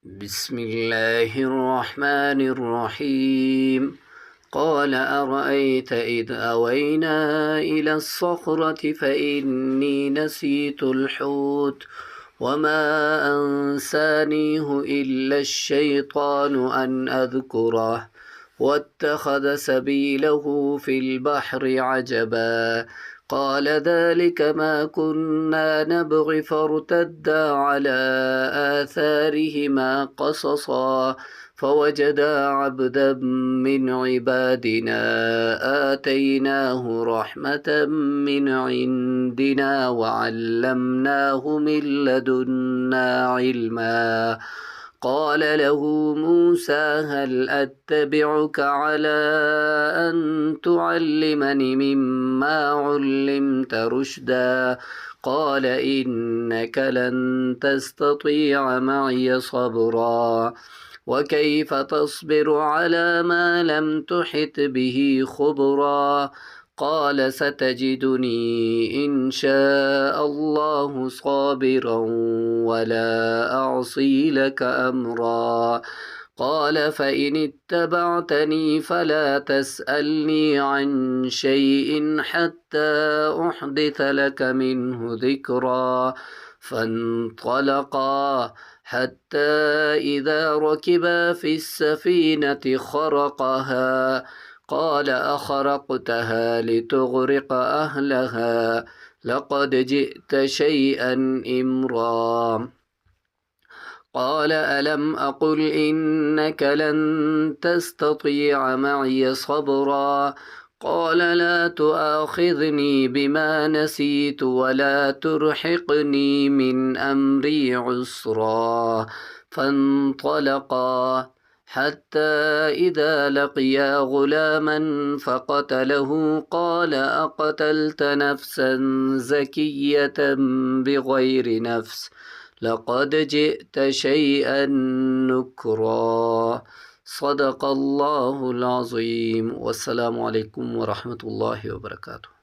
بسم الله الرحمن الرحيم. قال أرأيت إذ أوينا إلى الصخرة فإني نسيت الحوت وما أنسانيه إلا الشيطان أن أذكره واتخذ سبيله في البحر عجبا. قال ذلك ما كنا نبغي فارتدا على آثارهما قصصا فوجدا عبدا من عبادنا آتيناه رحمة من عندنا وعلمناه من لدنا علما. قال له موسى هل أتبعك على أن تعلمني مما علمت رشدا؟ قال إنك لن تستطيع معي صبرا وكيف تصبر على ما لم تحط به خبرا؟ قال ستجدني إن شاء الله صابرا ولا أعصي لك أمرا. قال فإن اتبعتني فلا تسألني عن شيء حتى أحدث لك منه ذكرا. فانطلقا حتى إذا ركبا في السفينة خرقها قال أخرقتها لتغرق أهلها لقد جئت شيئا إمرا. قال ألم أقل إنك لن تستطيع معي صبرا؟ قال لا تؤاخذني بما نسيت ولا ترهقني من أمري عسرا. فانطلقا حتى إذا لقيا غلاما فقتله قال أقتلت نفسا زكية بغير نفس لقد جئت شيئا نكرا. صدق الله العظيم. والسلام عليكم ورحمة الله وبركاته.